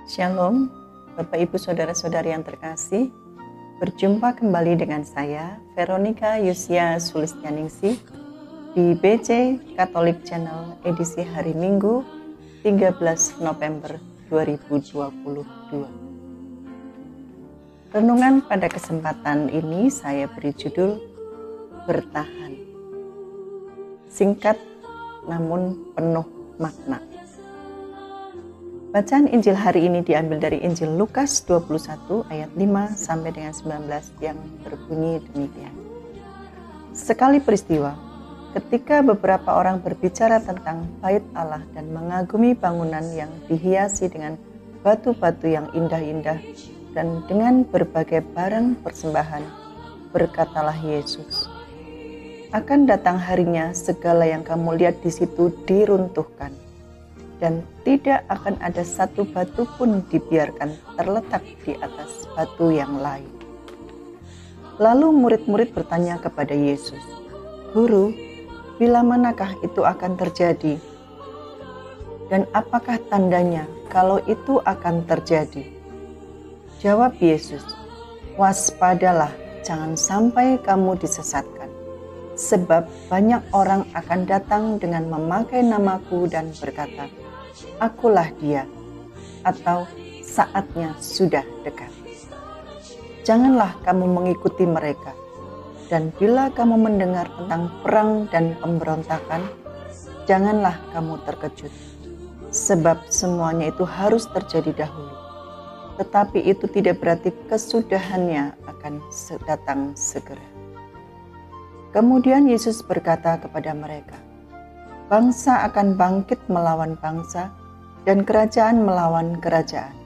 Shalom, Bapak Ibu Saudara-saudari yang terkasih. Berjumpa kembali dengan saya, Veronica Yusia Sulistianingsih, di BC Katolik Channel edisi hari Minggu 13 November 2022. Renungan pada kesempatan ini saya beri judul Bertahan. Singkat namun penuh makna. Bacaan Injil hari ini diambil dari Injil Lukas 21 ayat 5 sampai dengan 19 yang berbunyi demikian. Sekali peristiwa, ketika beberapa orang berbicara tentang bait Allah dan mengagumi bangunan yang dihiasi dengan batu-batu yang indah-indah dan dengan berbagai barang persembahan, berkatalah Yesus, akan datang harinya segala yang kamu lihat di situ diruntuhkan, dan tidak akan ada satu batu pun dibiarkan terletak di atas batu yang lain. Lalu murid-murid bertanya kepada Yesus, Guru, bila manakah itu akan terjadi? Dan apakah tandanya kalau itu akan terjadi? Jawab Yesus, waspadalah, jangan sampai kamu disesatkan. Sebab banyak orang akan datang dengan memakai namaku dan berkata, Akulah dia, atau saatnya sudah dekat. Janganlah kamu mengikuti mereka, dan bila kamu mendengar tentang perang dan pemberontakan, janganlah kamu terkejut, sebab semuanya itu harus terjadi dahulu. Tetapi itu tidak berarti kesudahannya akan datang segera. Kemudian Yesus berkata kepada mereka, bangsa akan bangkit melawan bangsa, dan kerajaan melawan kerajaan.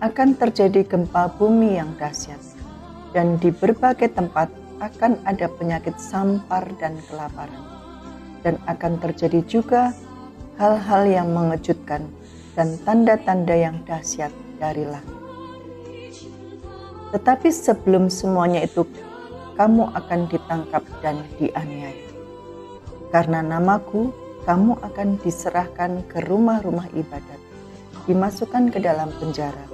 Akan terjadi gempa bumi yang dahsyat, dan di berbagai tempat akan ada penyakit sampar dan kelaparan. Dan akan terjadi juga hal-hal yang mengejutkan dan tanda-tanda yang dahsyat dari langit. Tetapi sebelum semuanya itu, kamu akan ditangkap dan dianiaya. Karena namaku, kamu akan diserahkan ke rumah-rumah ibadat, dimasukkan ke dalam penjara,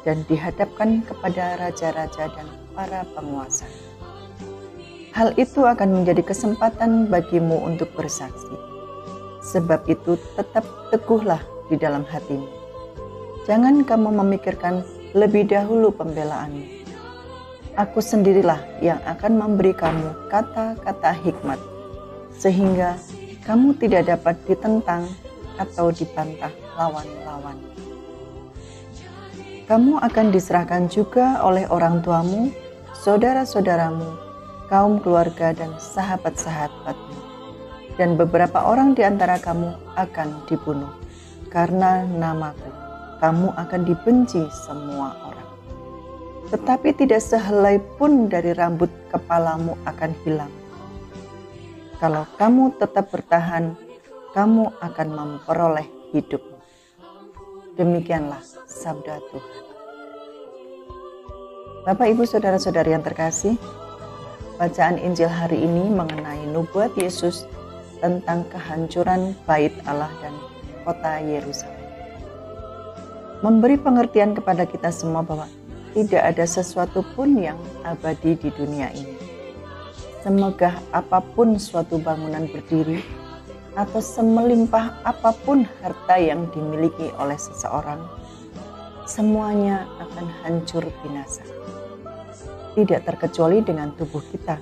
dan dihadapkan kepada raja-raja dan para penguasa. Hal itu akan menjadi kesempatan bagimu untuk bersaksi. Sebab itu tetap teguhlah di dalam hatimu. Jangan kamu memikirkan lebih dahulu pembelaanmu. Aku sendirilah yang akan memberi kamu kata-kata hikmat, sehingga kamu tidak dapat ditentang atau dibantah lawan-lawan. Kamu akan diserahkan juga oleh orang tuamu, saudara-saudaramu, kaum keluarga dan sahabat-sahabatmu. Dan beberapa orang di antara kamu akan dibunuh. Karena namaku, kamu akan dibenci semua orang. Tetapi tidak sehelai pun dari rambut kepalamu akan hilang. Kalau kamu tetap bertahan, kamu akan memperoleh hidupmu. Demikianlah sabda Tuhan. Bapak, Ibu, Saudara-saudari yang terkasih, bacaan Injil hari ini mengenai nubuat Yesus tentang kehancuran bait Allah dan kota Yerusalem. Memberi pengertian kepada kita semua bahwa tidak ada sesuatu pun yang abadi di dunia ini. Semegah apapun suatu bangunan berdiri, atau semelimpah apapun harta yang dimiliki oleh seseorang, semuanya akan hancur binasa. Tidak terkecuali dengan tubuh kita,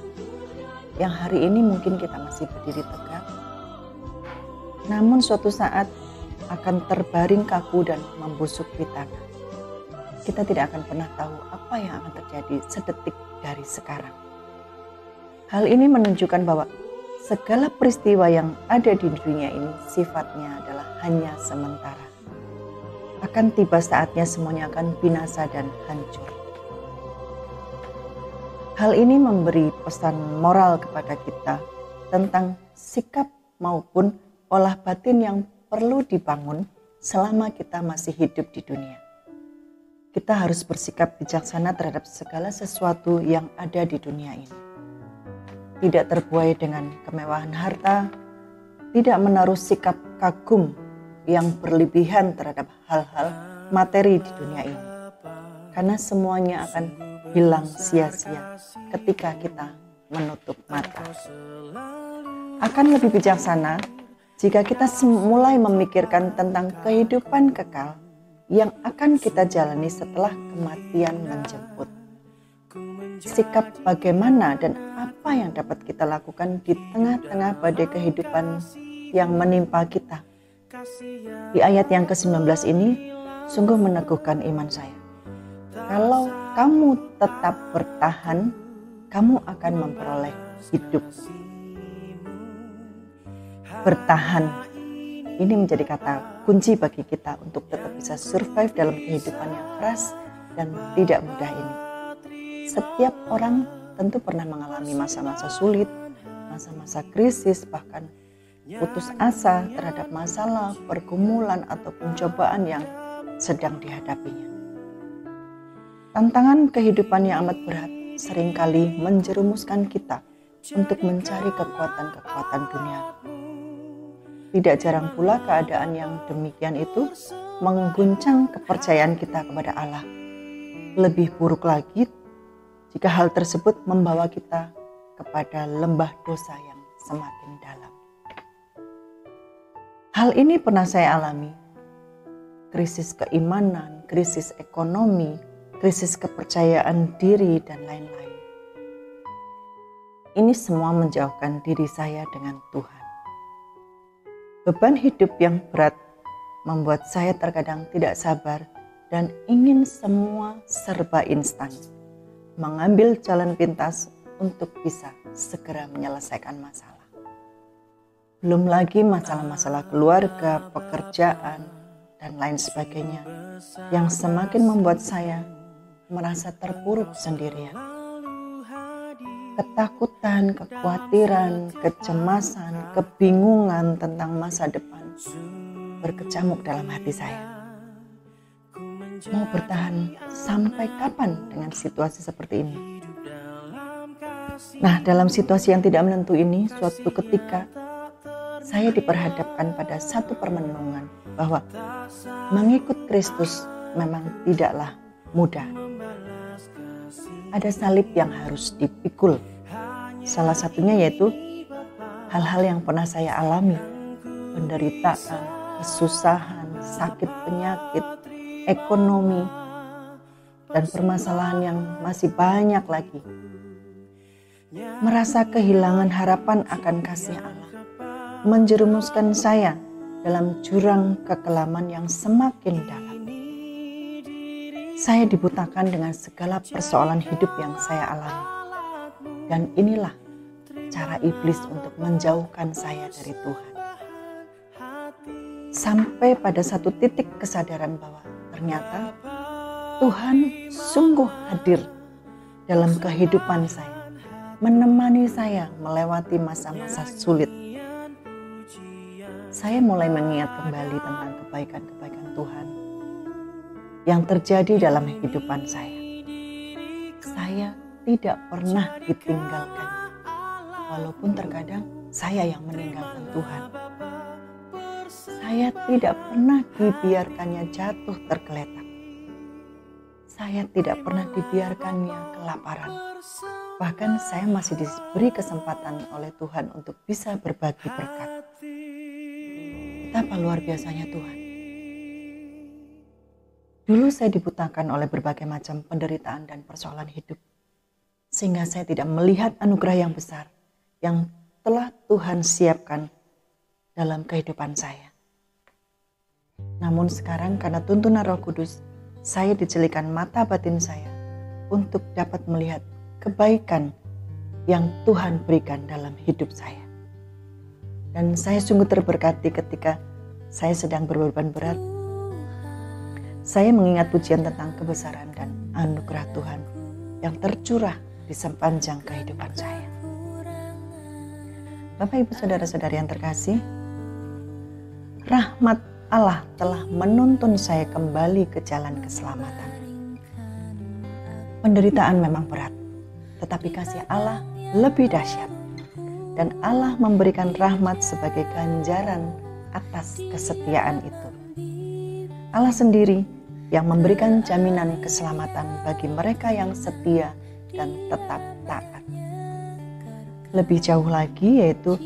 yang hari ini mungkin kita masih berdiri tegak, namun suatu saat akan terbaring kaku dan membusuk di tanah. Kita tidak akan pernah tahu apa yang akan terjadi sedetik dari sekarang. Hal ini menunjukkan bahwa segala peristiwa yang ada di dunia ini sifatnya adalah hanya sementara. Akan tiba saatnya semuanya akan binasa dan hancur. Hal ini memberi pesan moral kepada kita tentang sikap maupun olah batin yang perlu dibangun selama kita masih hidup di dunia. Kita harus bersikap bijaksana terhadap segala sesuatu yang ada di dunia ini. Tidak terbuai dengan kemewahan harta, tidak menaruh sikap kagum yang berlebihan terhadap hal-hal materi di dunia ini. Karena semuanya akan hilang sia-sia ketika kita menutup mata. Akan lebih bijaksana jika kita mulai memikirkan tentang kehidupan kekal yang akan kita jalani setelah kematian menjemput. Sikap bagaimana dan apa yang dapat kita lakukan di tengah-tengah badai kehidupan yang menimpa kita. Di ayat yang ke-19 ini sungguh meneguhkan iman saya. Kalau kamu tetap bertahan, kamu akan memperoleh hidup. Bertahan, ini menjadi kata kunci bagi kita untuk tetap bisa survive dalam kehidupan yang keras dan tidak mudah ini. Setiap orang tentu pernah mengalami masa-masa sulit, masa-masa krisis, bahkan putus asa terhadap masalah, pergumulan, ataupun cobaan yang sedang dihadapinya. Tantangan kehidupan yang amat berat seringkali menjerumuskan kita untuk mencari kekuatan-kekuatan dunia. Tidak jarang pula keadaan yang demikian itu mengguncang kepercayaan kita kepada Allah. Lebih buruk lagi jika hal tersebut membawa kita kepada lembah dosa yang semakin dalam. Hal ini pernah saya alami. Krisis keimanan, krisis ekonomi, krisis kepercayaan diri, dan lain-lain. Ini semua menjauhkan diri saya dengan Tuhan. Beban hidup yang berat membuat saya terkadang tidak sabar dan ingin semua serba instan. Mengambil jalan pintas untuk bisa segera menyelesaikan masalah. Belum lagi masalah-masalah keluarga, pekerjaan, dan lain sebagainya yang semakin membuat saya merasa terpuruk sendirian. Ketakutan, kekhawatiran, kecemasan, kebingungan tentang masa depan berkecamuk dalam hati saya. Mau bertahan sampai kapan dengan situasi seperti ini? Nah, dalam situasi yang tidak menentu ini, suatu ketika saya diperhadapkan pada satu permenungan bahwa mengikut Kristus memang tidaklah mudah. Ada salib yang harus dipikul. Salah satunya yaitu hal-hal yang pernah saya alami. Penderitaan, kesusahan, sakit penyakit, ekonomi, dan permasalahan yang masih banyak lagi. Merasa kehilangan harapan akan kasih Allah menjerumuskan saya dalam jurang kekelaman yang semakin dalam. Saya dibutakan dengan segala persoalan hidup yang saya alami. Dan inilah cara iblis untuk menjauhkan saya dari Tuhan. Sampai pada satu titik kesadaran bahwa ternyata Tuhan sungguh hadir dalam kehidupan saya, menemani saya melewati masa-masa sulit. Saya mulai mengingat kembali tentang kebaikan-kebaikan Tuhan yang terjadi dalam kehidupan saya. Saya tidak pernah ditinggalkan, walaupun terkadang saya yang meninggalkan Tuhan. Saya tidak pernah dibiarkannya jatuh tergeletak. Saya tidak pernah dibiarkannya kelaparan. Bahkan saya masih diberi kesempatan oleh Tuhan untuk bisa berbagi berkat. Betapa luar biasanya Tuhan. Dulu saya dibutakan oleh berbagai macam penderitaan dan persoalan hidup. Sehingga saya tidak melihat anugerah yang besar yang telah Tuhan siapkan dalam kehidupan saya. Namun sekarang karena tuntunan Roh Kudus, saya dijelikan mata batin saya untuk dapat melihat kebaikan yang Tuhan berikan dalam hidup saya. Dan saya sungguh terberkati ketika saya sedang berbeban berat. Saya mengingat pujian tentang kebesaran dan anugerah Tuhan yang tercurah di sepanjang kehidupan saya. Bapak, Ibu, Saudara-saudari yang terkasih, rahmat Allah telah menuntun saya kembali ke jalan keselamatan. Penderitaan memang berat, tetapi kasih Allah lebih dahsyat. Dan Allah memberikan rahmat sebagai ganjaran atas kesetiaan itu. Allah sendiri yang memberikan jaminan keselamatan bagi mereka yang setia dan tetap taat. Lebih jauh lagi yaitu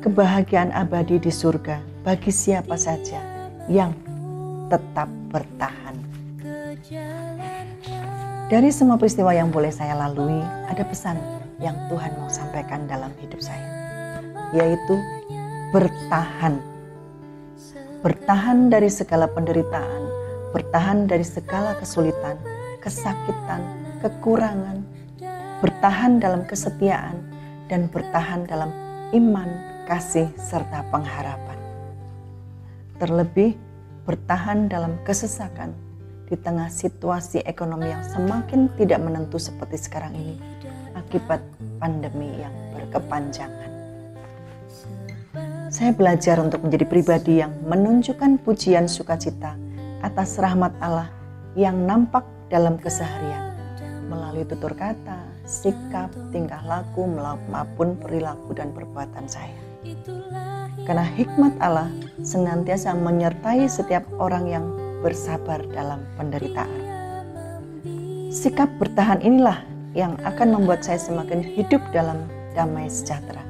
kebahagiaan abadi di surga bagi siapa saja yang tetap bertahan. Dari semua peristiwa yang boleh saya lalui, ada pesan yang Tuhan mau sampaikan dalam hidup saya, yaitu bertahan. Bertahan dari segala penderitaan, bertahan dari segala kesulitan, kesakitan, kekurangan, bertahan dalam kesetiaan, dan bertahan dalam iman, kasih, serta pengharapan. Terlebih, bertahan dalam kesesakan di tengah situasi ekonomi yang semakin tidak menentu seperti sekarang ini akibat pandemi yang berkepanjangan. Saya belajar untuk menjadi pribadi yang menunjukkan pujian sukacita atas rahmat Allah yang nampak dalam keseharian melalui tutur kata, sikap, tingkah laku, maupun perilaku dan perbuatan saya. Karena hikmat Allah senantiasa menyertai setiap orang yang bersabar dalam penderitaan. Sikap bertahan inilah yang akan membuat saya semakin hidup dalam damai sejahtera,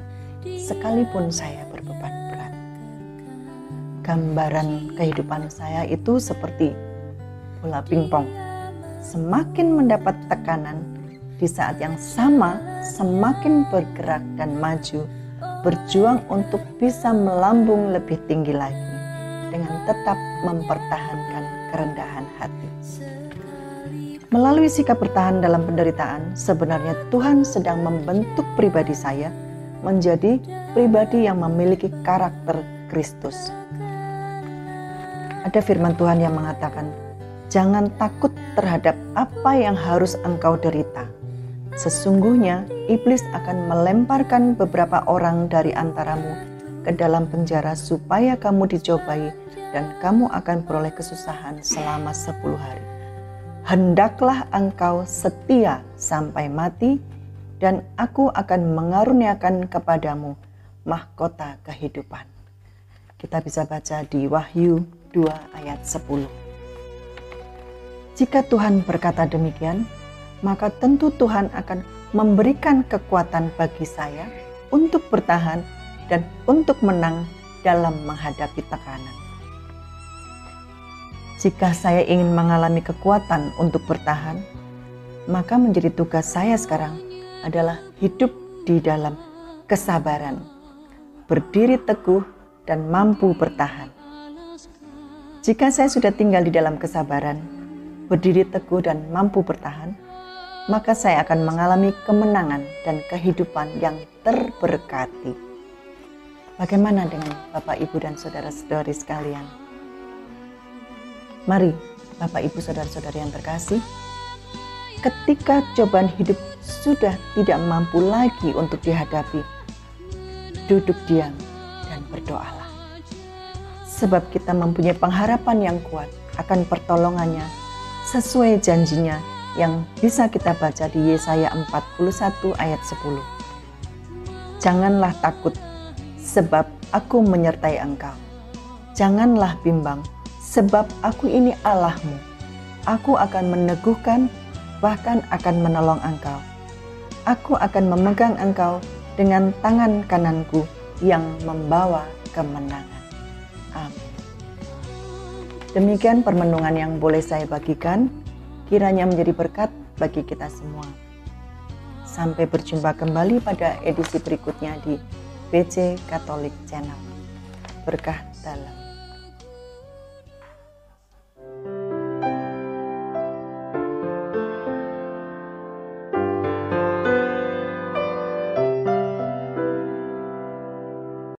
sekalipun saya berbeban berat. Gambaran kehidupan saya itu seperti bola pingpong, semakin mendapat tekanan, di saat yang sama semakin bergerak dan maju, berjuang untuk bisa melambung lebih tinggi lagi dengan tetap mempertahankan kerendahan hati. Melalui sikap bertahan dalam penderitaan, sebenarnya Tuhan sedang membentuk pribadi saya menjadi pribadi yang memiliki karakter Kristus. Ada firman Tuhan yang mengatakan, "Jangan takut terhadap apa yang harus engkau derita. Sesungguhnya iblis akan melemparkan beberapa orang dari antaramu ke dalam penjara supaya kamu dicobai dan kamu akan beroleh kesusahan selama 10 hari. Hendaklah engkau setia sampai mati dan aku akan mengaruniakan kepadamu mahkota kehidupan." Kita bisa baca di Wahyu 2 ayat 10. Jika Tuhan berkata demikian, maka tentu Tuhan akan memberikan kekuatan bagi saya untuk bertahan dan untuk menang dalam menghadapi tekanan. Jika saya ingin mengalami kekuatan untuk bertahan, maka menjadi tugas saya sekarang adalah hidup di dalam kesabaran, berdiri teguh dan mampu bertahan. Jika saya sudah tinggal di dalam kesabaran, berdiri teguh dan mampu bertahan, maka saya akan mengalami kemenangan dan kehidupan yang terberkati. Bagaimana dengan Bapak, Ibu, dan saudara-saudari sekalian? Mari, Bapak, Ibu, saudara-saudari yang terkasih, ketika cobaan hidup sudah tidak mampu lagi untuk dihadapi, duduk diam dan berdoalah. Sebab kita mempunyai pengharapan yang kuat akan pertolongannya sesuai janjinya yang bisa kita baca di Yesaya 41 ayat 10. Janganlah takut, sebab aku menyertai engkau. Janganlah bimbang, sebab aku ini Allahmu. Aku akan meneguhkan, bahkan akan menolong engkau. Aku akan memegang engkau dengan tangan kananku yang membawa kemenangan. Amin. Demikian permenungan yang boleh saya bagikan, kiranya menjadi berkat bagi kita semua. Sampai berjumpa kembali pada edisi berikutnya di BC Katolik Channel. Berkah dalam